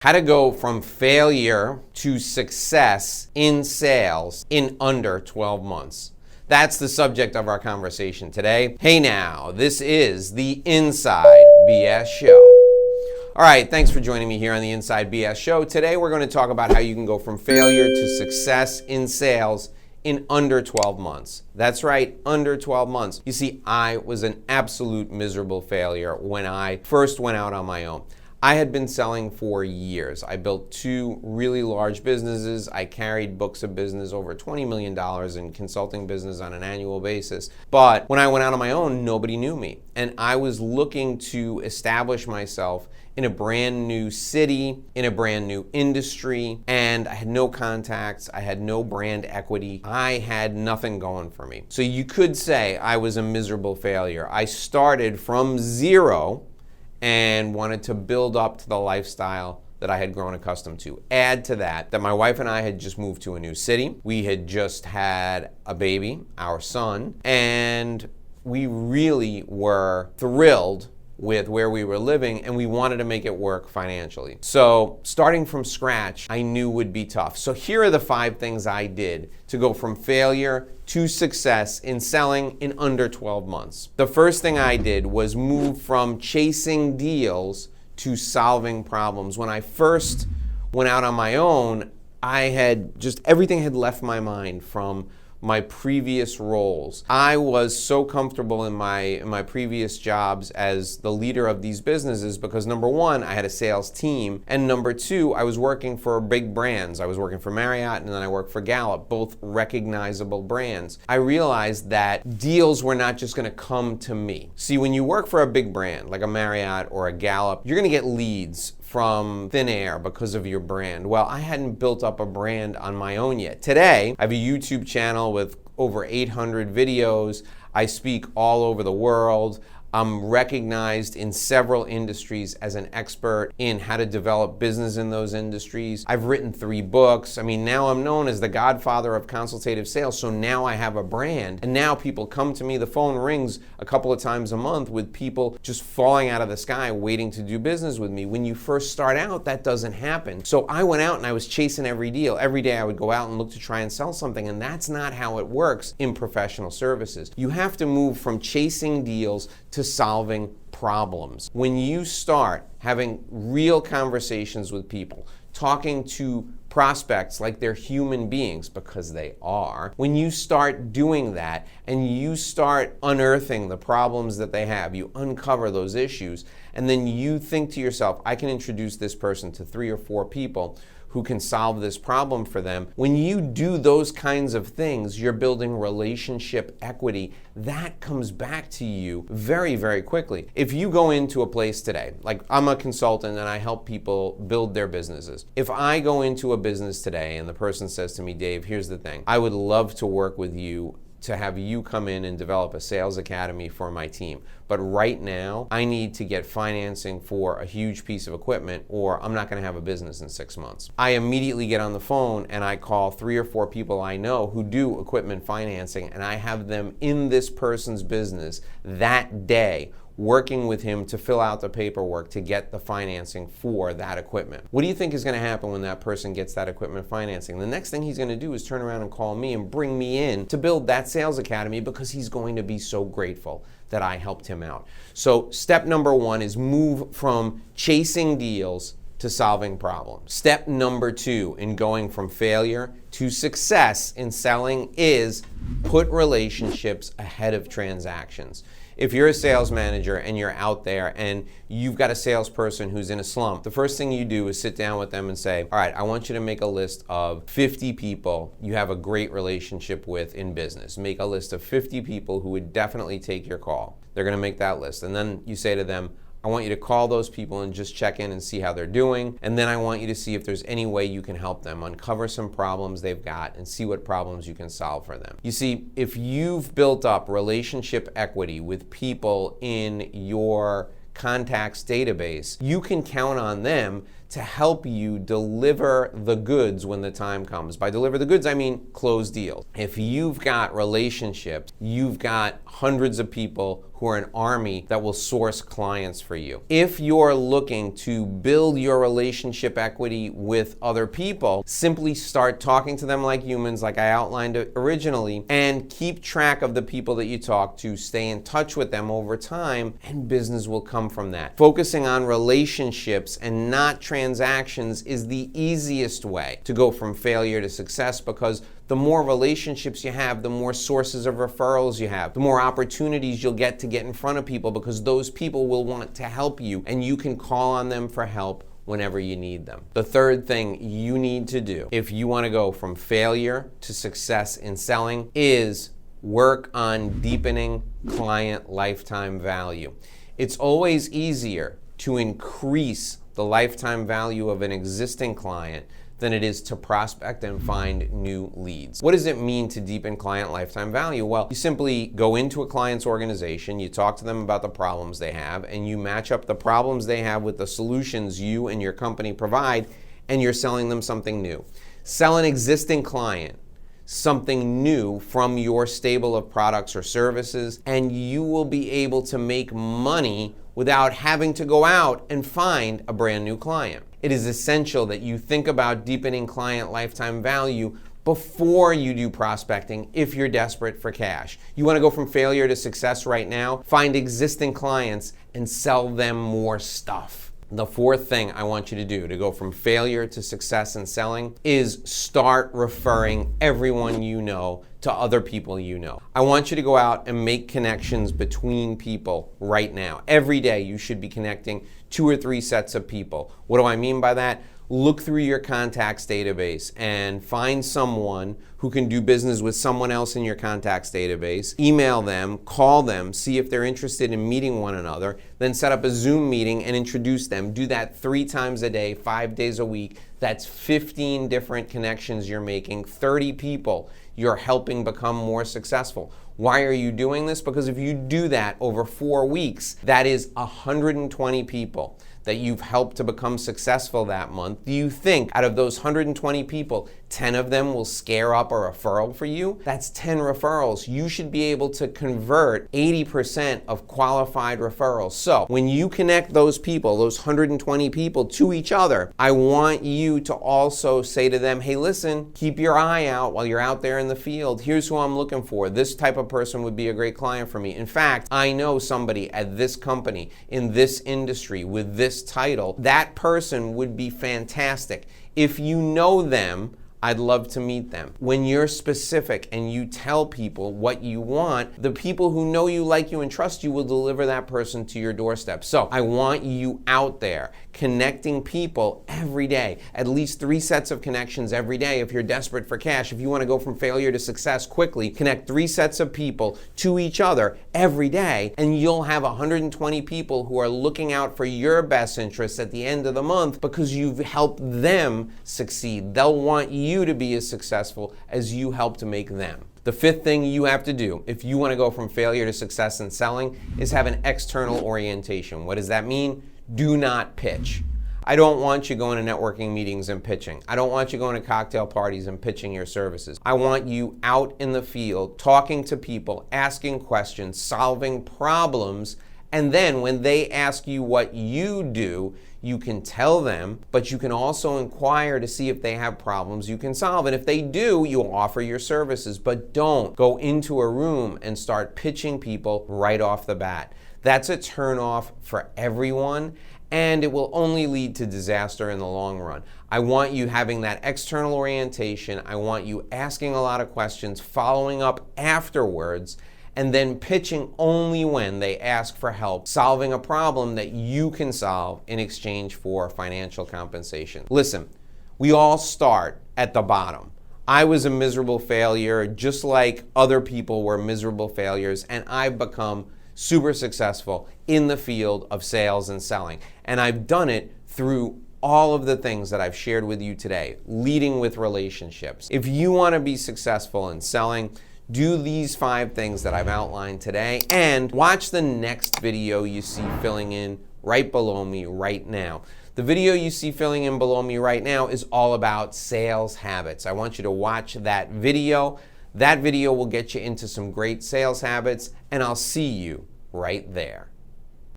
How to go from failure to success in sales in under 12 months. That's the subject of our conversation today. Hey now, this is the Inside BS Show. All right, thanks for joining me here on the Inside BS Show. Today we're going to talk about how you can go from failure to success in sales in under 12 months. That's right, under 12 months. You see, I was an absolute miserable failure when I first went out on my own. I had been selling for years. I built two really large businesses. I carried books of business, over $20 million in consulting business on an annual basis. But when I went out on my own, nobody knew me. And I was looking to establish myself in a brand new city, in a brand new industry, and I had no contacts, I had no brand equity, I had nothing going for me. So you could say I was a miserable failure. I started from zero and wanted to build up to the lifestyle that I had grown accustomed to. Add to that my wife and I had just moved to a new city. We had just had a baby, our son, and we really were thrilled with where we were living, and we wanted to make it work financially. So starting from scratch, I knew would be tough. So here are the 5 things I did to go from failure to success in selling in under 12 months. The first thing I did was move from chasing deals to solving problems. When I first went out on my own, everything had left my mind from my previous roles. I was so comfortable in my previous jobs as the leader of these businesses because number one, I had a sales team, and number two, I was working for big brands. I was working for Marriott and then I worked for Gallup, both recognizable brands. I realized that deals were not just gonna come to me. See, when you work for a big brand like a Marriott or a Gallup, you're gonna get leads from thin air because of your brand. Well, I hadn't built up a brand on my own yet. Today, I have a YouTube channel with over 800 videos. I speak all over the world. I'm recognized in several industries as an expert in how to develop business in those industries. I've written 3 books. I mean, now I'm known as the godfather of consultative sales, so now I have a brand, and now people come to me. The phone rings a couple of times a month with people just falling out of the sky waiting to do business with me. When you first start out, that doesn't happen. So I went out and I was chasing every deal. Every day I would go out and look to try and sell something, and that's not how it works in professional services. You have to move from chasing deals to solving problems. When you start having real conversations with people, talking to prospects like they're human beings, because they are, when you start doing that and you start unearthing the problems that they have, you uncover those issues, and then you think to yourself, I can introduce this person to 3 or 4 people who can solve this problem for them. When you do those kinds of things, you're building relationship equity. That comes back to you very, very quickly. If you go into a place today, like I'm a consultant and I help people build their businesses. If I go into a business today and the person says to me, Dave, here's the thing, I would love to work with you to have you come in and develop a sales academy for my team. But right now, I need to get financing for a huge piece of equipment or I'm not gonna have a business in 6 months. I immediately get on the phone and I call 3 or 4 people I know who do equipment financing, and I have them in this person's business that day working with him to fill out the paperwork to get the financing for that equipment. What do you think is going to happen when that person gets that equipment financing? The next thing he's going to do is turn around and call me and bring me in to build that sales academy because he's going to be so grateful that I helped him out. So step number 1 is move from chasing deals to solving problems. Step number 2 in going from failure to success in selling is put relationships ahead of transactions. If you're a sales manager and you're out there and you've got a salesperson who's in a slump, the first thing you do is sit down with them and say, all right, I want you to make a list of 50 people you have a great relationship with in business. Make a list of 50 people who would definitely take your call. They're gonna make that list. And then you say to them, I want you to call those people and just check in and see how they're doing. And then I want you to see if there's any way you can help them, uncover some problems they've got and see what problems you can solve for them. You see, if you've built up relationship equity with people in your contacts database, you can count on them to help you deliver the goods when the time comes. By deliver the goods, I mean close deals. If you've got relationships, you've got hundreds of people who are an army that will source clients for you. If you're looking to build your relationship equity with other people, simply start talking to them like humans, like I outlined originally, and keep track of the people that you talk to, stay in touch with them over time, and business will come from that. Focusing on relationships and not transactions is the easiest way to go from failure to success, because the more relationships you have, the more sources of referrals you have, the more opportunities you'll get in front of people, because those people will want to help you and you can call on them for help whenever you need them. The third thing you need to do if you want to go from failure to success in selling is work on deepening client lifetime value. It's always easier to increase the lifetime value of an existing client than it is to prospect and find new leads. What does it mean to deepen client lifetime value? Well, you simply go into a client's organization, you talk to them about the problems they have, and you match up the problems they have with the solutions you and your company provide, and you're selling them something new. Sell an existing client something new from your stable of products or services, and you will be able to make money without having to go out and find a brand new client. It is essential that you think about deepening client lifetime value before you do prospecting if you're desperate for cash. You want to go from failure to success right now? Find existing clients and sell them more stuff. The fourth thing I want you to do to go from failure to success in selling is start referring everyone you know to other people you know. I want you to go out and make connections between people right now. Every day you should be connecting 2 or 3 sets of people. What do I mean by that? Look through your contacts database and find someone who can do business with someone else in your contacts database. Email them, call them, see if they're interested in meeting one another, then set up a Zoom meeting and introduce them. Do that 3 times a day, 5 days a week. That's 15 different connections you're making, 30 people you're helping become more successful. Why are you doing this? Because if you do that over 4 weeks, that is 120 people that you've helped to become successful that month. Do you think out of those 120 people, 10 of them will scare up a referral for you? That's 10 referrals. You should be able to convert 80% of qualified referrals. So when you connect those people, those 120 people to each other, I want you to also say to them, hey, listen, keep your eye out while you're out there in the field. Here's who I'm looking for. This type of person would be a great client for me. In fact, I know somebody at this company, in this industry, with this title. That person would be fantastic. If you know them, I'd love to meet them. When you're specific and you tell people what you want, the people who know you, like you, and trust you will deliver that person to your doorstep. So I want you out there connecting people every day, at least 3 sets of connections every day. If you're desperate for cash, if you want to go from failure to success quickly, connect 3 sets of people to each other every day, and you'll have 120 people who are looking out for your best interests at the end of the month because you've helped them succeed. They'll want you to be as successful as you help to make them. The 5th thing you have to do if you want to go from failure to success in selling is have an external orientation. What does that mean? Do not pitch. I don't want you going to networking meetings and pitching. I don't want you going to cocktail parties and pitching your services. I want you out in the field, talking to people, asking questions, solving problems, and then when they ask you what you do, you can tell them, but you can also inquire to see if they have problems you can solve. And if they do, you'll offer your services, but don't go into a room and start pitching people right off the bat. That's a turnoff for everyone, and it will only lead to disaster in the long run. I want you having that external orientation. I want you asking a lot of questions, following up afterwards, and then pitching only when they ask for help, solving a problem that you can solve in exchange for financial compensation. Listen, we all start at the bottom. I was a miserable failure just like other people were miserable failures, and I've become super successful in the field of sales and selling. And I've done it through all of the things that I've shared with you today, leading with relationships. If you want to be successful in selling, do these 5 things that I've outlined today and watch the next video you see filling in right below me right now. The video you see filling in below me right now is all about sales habits. I want you to watch that video. That video will get you into some great sales habits, and I'll see you right there.